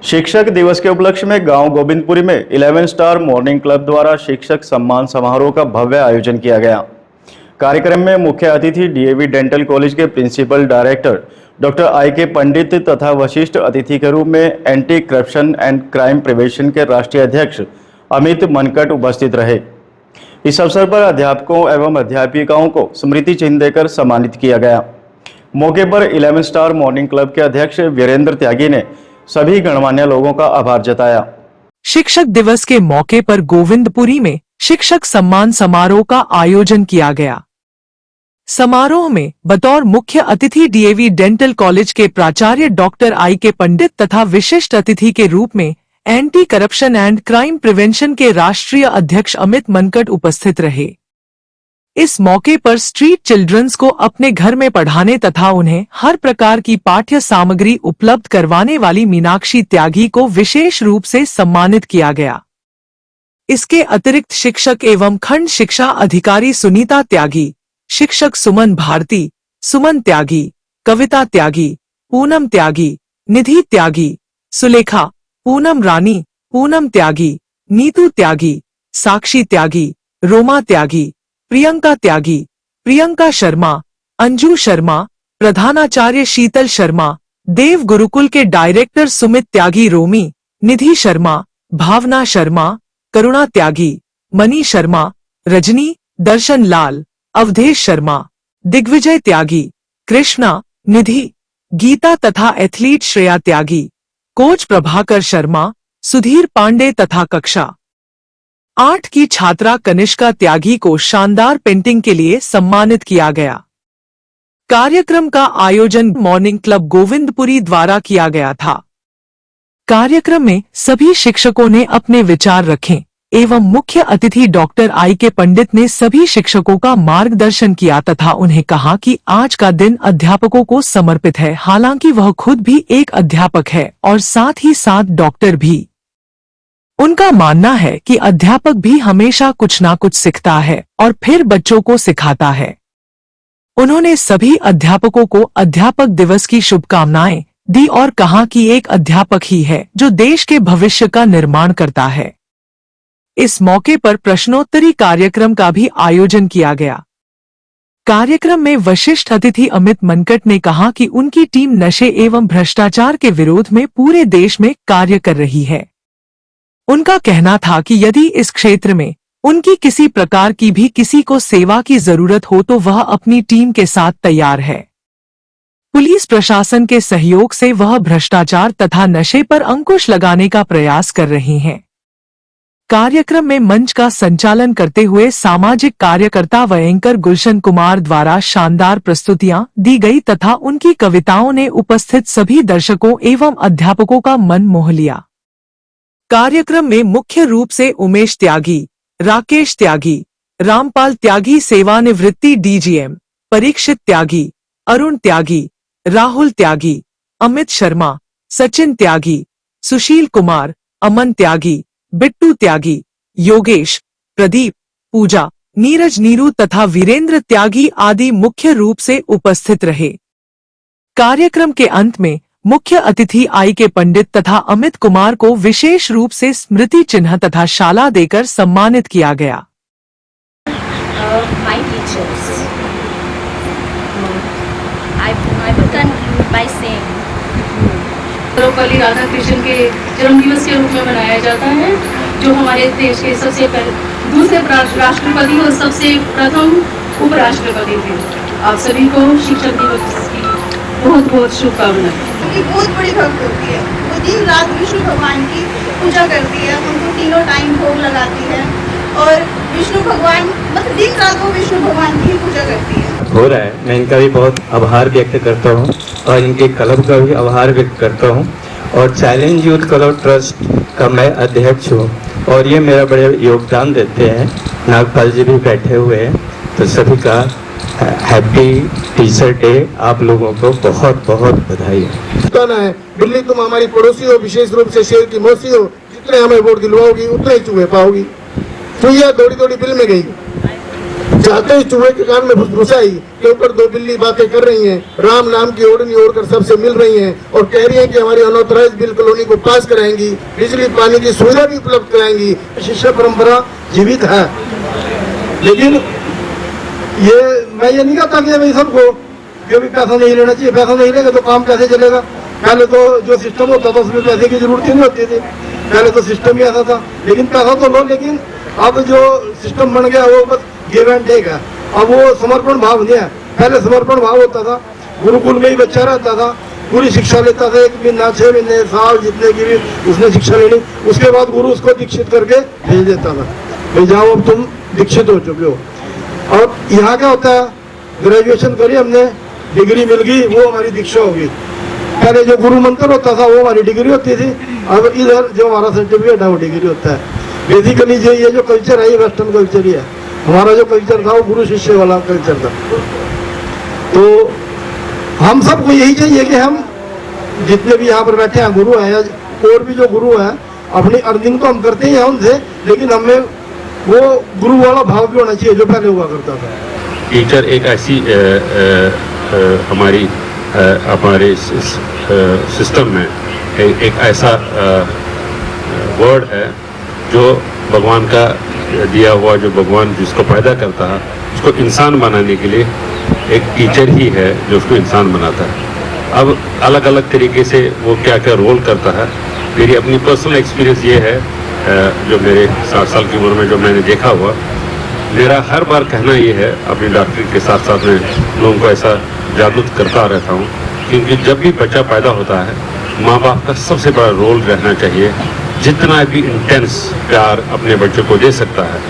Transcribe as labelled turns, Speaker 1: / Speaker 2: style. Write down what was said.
Speaker 1: शिक्षक दिवस के उपलक्ष्य में गांव गोविंदपुरी में 11 स्टार मॉर्निंग क्लब द्वारा शिक्षक सम्मान समारोह का भव्य आयोजन किया गया। कार्यक्रम में मुख्य अतिथि डीएवी डेंटल कॉलेज के प्रिंसिपल डायरेक्टर डॉक्टर आई.के. पंडित तथा वरिष्ठ अतिथि के रूप में anti corruption and crime prevention के राष्ट्रीय अध्यक्ष अमित मनकट उपस्थित रहे। इस अवसर पर अध्यापकों एवं अध्यापिकाओं को स्मृति चिन्ह देकर सम्मानित किया गया। मौके पर 11 स्टार मॉर्निंग क्लब के अध्यक्ष वीरेंद्र त्यागी ने सभी गणमान्य लोगों का आभार जताया।
Speaker 2: शिक्षक दिवस के मौके पर गोविंदपुरी में शिक्षक सम्मान समारोह का आयोजन किया गया। समारोह में बतौर मुख्य अतिथि डीएवी डेंटल कॉलेज के प्राचार्य डॉक्टर आई.के. पंडित तथा विशिष्ट अतिथि के रूप में anti corruption and crime prevention के राष्ट्रीय अध्यक्ष अमित मनकट उपस्थित रहे। इस मौके पर स्ट्रीट चिल्ड्रंस को अपने घर में पढ़ाने तथा उन्हें हर प्रकार की पाठ्य सामग्री उपलब्ध करवाने वाली मीनाक्षी त्यागी को विशेष रूप से सम्मानित किया गया। इसके अतिरिक्त शिक्षक एवं खंड शिक्षा अधिकारी सुनीता त्यागी, शिक्षक सुमन भारती, सुमन त्यागी, कविता त्यागी, पूनम त्यागी, निधि त्यागी, सुलेखा, पूनम रानी, पूनम त्यागी, नीतू त्यागी, साक्षी त्यागी, रोमा त्यागी, प्रियंका त्यागी, प्रियंका शर्मा, अंजू शर्मा, प्रधानाचार्य शीतल शर्मा, देव गुरुकुल के डायरेक्टर सुमित त्यागी रोमी, निधि शर्मा, भावना शर्मा, करुणा त्यागी, मनी शर्मा, रजनी, दर्शन लाल, अवधेश शर्मा, दिग्विजय त्यागी, कृष्णा, निधि, गीता तथा एथलीट श्रेया त्यागी, कोच प्रभाकर शर्मा, सुधीर पांडे तथा कक्षा 8 की छात्रा कनिष्का त्यागी को शानदार पेंटिंग के लिए सम्मानित किया गया। कार्यक्रम का आयोजन मॉर्निंग क्लब गोविंदपुरी द्वारा किया गया था। कार्यक्रम में सभी शिक्षकों ने अपने विचार रखे एवं मुख्य अतिथि डॉक्टर आई.के. पंडित ने सभी शिक्षकों का मार्गदर्शन किया तथा उन्हें कहा कि आज का दिन अध्यापकों को समर्पित है। हालांकि वह खुद भी एक अध्यापक है और साथ ही साथ डॉक्टर भी। उनका मानना है कि अध्यापक भी हमेशा कुछ ना कुछ सीखता है और फिर बच्चों को सिखाता है। उन्होंने सभी अध्यापकों को अध्यापक दिवस की शुभकामनाएं दी और कहा कि एक अध्यापक ही है जो देश के भविष्य का निर्माण करता है। इस मौके पर प्रश्नोत्तरी कार्यक्रम का भी आयोजन किया गया। कार्यक्रम में वरिष्ठ अतिथि अमित मनकट ने कहा कि उनकी टीम नशे एवं भ्रष्टाचार के विरोध में पूरे देश में कार्य कर रही है। उनका कहना था कि यदि इस क्षेत्र में उनकी किसी प्रकार की भी किसी को सेवा की जरूरत हो तो वह अपनी टीम के साथ तैयार है। पुलिस प्रशासन के सहयोग से वह भ्रष्टाचार तथा नशे पर अंकुश लगाने का प्रयास कर रही हैं। कार्यक्रम में मंच का संचालन करते हुए सामाजिक कार्यकर्ता व एंकर गुलशन कुमार द्वारा शानदार प्रस्तुतियां दी गई तथा उनकी कविताओं ने उपस्थित सभी दर्शकों एवं अध्यापकों का मन मोह लिया। कार्यक्रम में मुख्य रूप से उमेश त्यागी, राकेश त्यागी, रामपाल त्यागी सेवानिवृत्ति डीजीएम, परीक्षित त्यागी, अरुण त्यागी, राहुल त्यागी, अमित शर्मा, सचिन त्यागी, सुशील कुमार, अमन त्यागी, बिट्टू त्यागी, योगेश, प्रदीप, पूजा, नीरज नीरू तथा वीरेंद्र त्यागी आदि मुख्य रूप से उपस्थित रहे। कार्यक्रम के अंत में मुख्य अतिथि आई.के. पंडित तथा अमित कुमार को विशेष रूप से स्मृति चिन्ह तथा शाला देकर सम्मानित किया गया।
Speaker 3: My teachers, I would conclude by saying,
Speaker 4: Sarvepalli Radhakrishnan के जन्म दिवस के रूप में मनाया जाता है, जो हमारे देश के सबसे दूसरे राष्ट्रपति और सबसे प्रथम उपराष्ट्रपति थे। आप सभी को शिक्षक दिवस की बहुत बहुत शुभकामनाएं।
Speaker 5: बहुत बड़ी भक्त होती है, वो दिन रात विष्णु भगवान की पूजा करती है, उनको तीनों टाइम भोग लगाती है और विष्णु भगवान मतलब दिन रात वो विष्णु भगवान की पूजा करती है।
Speaker 6: हो रहा है, मैं इनका भी बहुत आभार व्यक्त करता हूँ और इनके क्लब का भी आभार व्यक्त करता हूँ और चैलेंज यूथ क्लब ट्रस्ट का मैं अध्यक्ष हूँ और ये मेरा बड़े योगदान देते हैं। नागपाल जी भी बैठे हुए हैं, तो सभी का हैप्पी टीचर डे। आप लोगों को बहुत बहुत बधाई
Speaker 7: है। बिल्ली तुम हमारी पड़ोसी हो, विशेष रूप से शेर की मौसी हो, जितने हमें वोट दिलवाओगी उतने ही चूहे पाओगी। चूहिया दौड़ी दौड़ी बिल में गई, जाते ही चूहे के कान में फुसफुसाई के ऊपर दो बिल्ली बातें कर रही हैं, राम नाम की ओढ़नी ओढ़कर सबसे मिल रही हैं और कह रही हैं कि हमारी अनऑथराइज बिल कॉलोनी को पास कराएंगी, बिजली पानी की सुविधा भी उपलब्ध कराएंगी। शिष्य परंपरा जीवित है। लेकिन ये मैं ये नहीं कहता कि भाई सबको भी पैसा नहीं लेना चाहिए, पैसा नहीं लेगा तो काम कैसे चलेगा। पहले तो जो सिस्टम होता था उसमें पैसे की जरूरत ही नहीं होती थी, पहले तो सिस्टम ही ऐसा था। लेकिन पैसा तो लो, लेकिन अब जो सिस्टम बन गया वो बस गिव एंड टेक है। अब वो समर्पण भाव नहीं है। पहले समर्पण भाव होता था, गुरुकुल में ही बच्चा रहता था, पूरी शिक्षा लेता था, 1 महीना 6 महीने साल जितने की भी उसने शिक्षा लेनी, उसके बाद गुरु उसको दीक्षित करके भेज देता था, भाई जाओ अब तुम दीक्षित हो चुके हो। और यहाँ क्या होता है, ग्रेजुएशन करी हमने, डिग्री मिल गई, वो हमारी दीक्षा होगी। पहले जो गुरु मंत्र होता था वो हमारी डिग्री होती थी, अब इधर जो हमारा सर्टिफिकेट है वो डिग्री होता है। बेसिकली जो ये जो कल्चर है ये वेस्टर्न कल्चर ही है। हमारा जो कल्चर था वो गुरु शिष्य वाला कल्चर था। तो हम सबको यही चाहिए कि हम जितने भी यहाँ पर बैठे हैं गुरु हैं, और भी जो गुरु हैं, अपनी अर्निंग तो हम करते ही हैं उनसे, लेकिन हमें वो गुरु वाला भाव भी होना चाहिए जो पहले हुआ करता था।
Speaker 8: टीचर एक ऐसी हमारे सिस्टम में एक ऐसा वर्ड है जो भगवान का दिया हुआ, जो भगवान जिसको पैदा करता है उसको इंसान बनाने के लिए एक टीचर ही है जो उसको इंसान बनाता है। अब अलग अलग तरीके से वो क्या क्या रोल करता है। मेरी अपनी पर्सनल एक्सपीरियंस ये है, जो मेरे 60 साल की उम्र में जो मैंने देखा हुआ, मेरा हर बार कहना ये है, अपनी डॉक्टरी के साथ साथ में लोगों को ऐसा जागरूक करता रहता हूँ, क्योंकि जब भी बच्चा पैदा होता है माँ बाप का सबसे बड़ा रोल रहना चाहिए। जितना भी इंटेंस प्यार अपने बच्चों को दे सकता है